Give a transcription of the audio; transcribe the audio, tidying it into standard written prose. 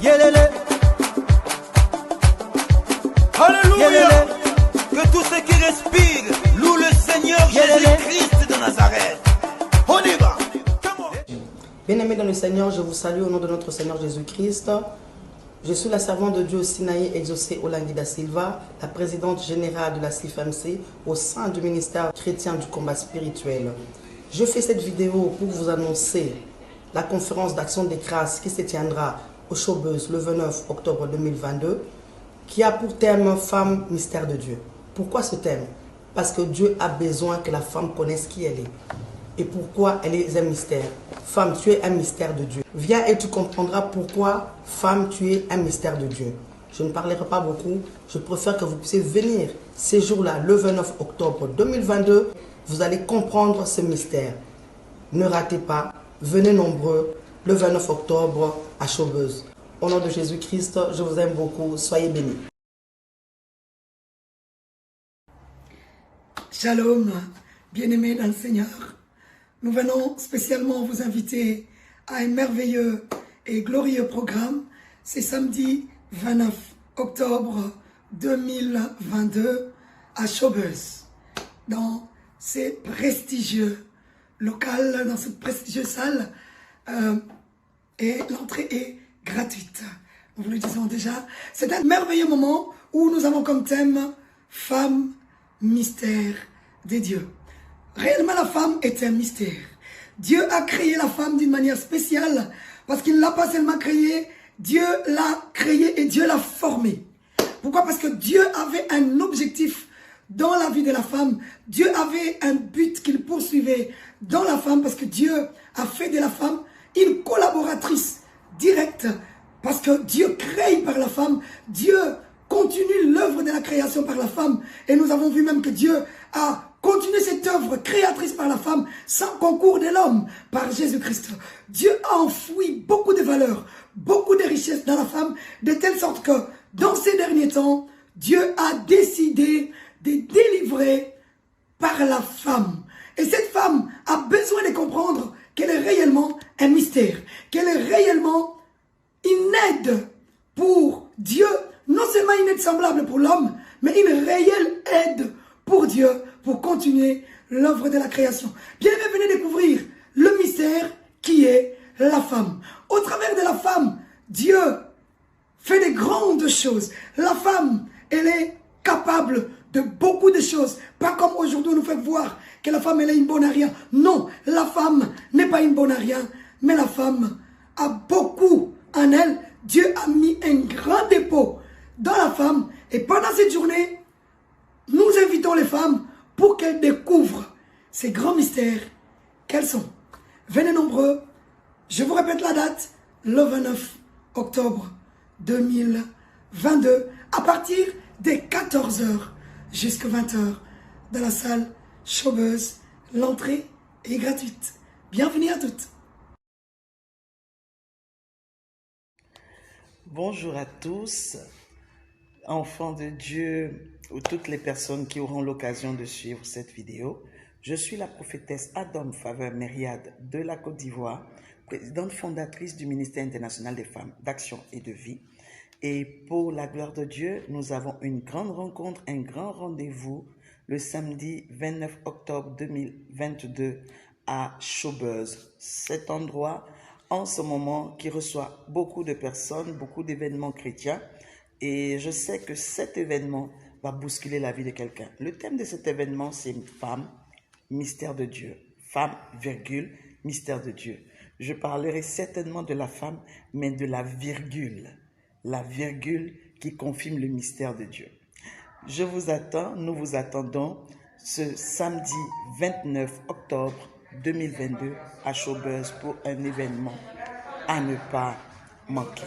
Yelele. Alléluia. Yelele. Que tous ceux qui respirent louent le Seigneur Jésus-Christ de Nazareth. On y va. Bien-aimés dans le Seigneur, je vous salue au nom de notre Seigneur Jésus-Christ. Je suis la servante de Dieu Sinaï Exaucé Olangui da Silva, la présidente générale de la CIFMC au sein du ministère chrétien du combat spirituel. Je fais cette vidéo pour vous annoncer la conférence d'action des grâces qui se tiendra au Showbuzz le 29 octobre 2022, qui a pour thème « Femme, mystère de Dieu ». Pourquoi ce thème? Parce que Dieu a besoin que la femme connaisse qui elle est. Et pourquoi elle est un mystère. Femme, tu es un mystère de Dieu. Viens et tu comprendras pourquoi, femme, tu es un mystère de Dieu. Je ne parlerai pas beaucoup. Je préfère que vous puissiez venir ces jours-là, le 29 octobre 2022. Vous allez comprendre ce mystère. Ne ratez pas. Venez nombreux le 29 octobre à Showbuzz. Au nom de Jésus-Christ, je vous aime beaucoup. Soyez bénis. Shalom, bien-aimés dans le Seigneur. Nous venons spécialement vous inviter à un merveilleux et glorieux programme. C'est samedi 29 octobre 2022 à Showbuzz, dans ces prestigieux locaux, dans cette prestigieuse salle. Et l'entrée est gratuite. Nous vous le disons déjà. C'est un merveilleux moment où nous avons comme thème « Femme, mystère des dieux ». Réellement, la femme est un mystère. Dieu a créé la femme d'une manière spéciale parce qu'il ne l'a pas seulement créée, Dieu l'a créée et Dieu l'a formée. Pourquoi? Parce que Dieu avait un objectif dans la vie de la femme. Dieu avait un but qu'il poursuivait dans la femme parce que Dieu a fait de la femme une collaboratrice directe. Parce que Dieu crée par la femme, Dieu continue l'œuvre de la création par la femme. Et nous avons vu même que Dieu a continué cette œuvre créatrice par la femme sans concours de l'homme, par Jésus-Christ. Dieu a enfoui beaucoup de valeurs, beaucoup de richesses dans la femme, de telle sorte que dans ces derniers temps, Dieu a décidé de délivrer par la femme. Et cette femme a besoin de comprendre qu'elle est réellement un mystère, qu'elle est réellement une aide pour Dieu, non seulement une aide semblable pour l'homme, mais une réelle aide pour Dieu, pour continuer l'œuvre de la création. Bien aimé, venez découvrir le mystère qui est la femme. Au travers de la femme, Dieu fait de grandes choses. La femme, elle est capable de beaucoup de choses. Pas comme aujourd'hui on nous fait voir que la femme elle est une bonne à rien. Non, la femme n'est pas une bonne à rien, mais la femme a beaucoup en elle. Dieu a mis un grand dépôt dans la femme. Et pendant cette journée, nous invitons les femmes pour qu'elles découvrent ces grands mystères. Quels sont? Venez nombreux. Je vous répète la date, le 29 octobre 2022, à partir de 14 h jusqu'à 20 h dans la salle Showbuzz. L'entrée est gratuite. Bienvenue à toutes. Bonjour à tous, enfants de Dieu ou toutes les personnes qui auront l'occasion de suivre cette vidéo. Je suis la prophétesse Adam Faveur Myriade de la Côte d'Ivoire, présidente fondatrice du ministère international des femmes d'action et de vie. Et pour la gloire de Dieu, nous avons une grande rencontre, un grand rendez-vous le samedi 29 octobre 2022 à Showbuzz. Cet endroit en ce moment qui reçoit beaucoup de personnes, beaucoup d'événements chrétiens. Et je sais que cet événement va bousculer la vie de quelqu'un. Le thème de cet événement, c'est femme, mystère de Dieu. Femme, virgule, mystère de Dieu. Je parlerai certainement de la femme, mais de la virgule. La virgule qui confirme le mystère de Dieu. Je vous attends, nous vous attendons ce samedi 29 octobre 2022 à Showbuzz pour un événement à ne pas manquer.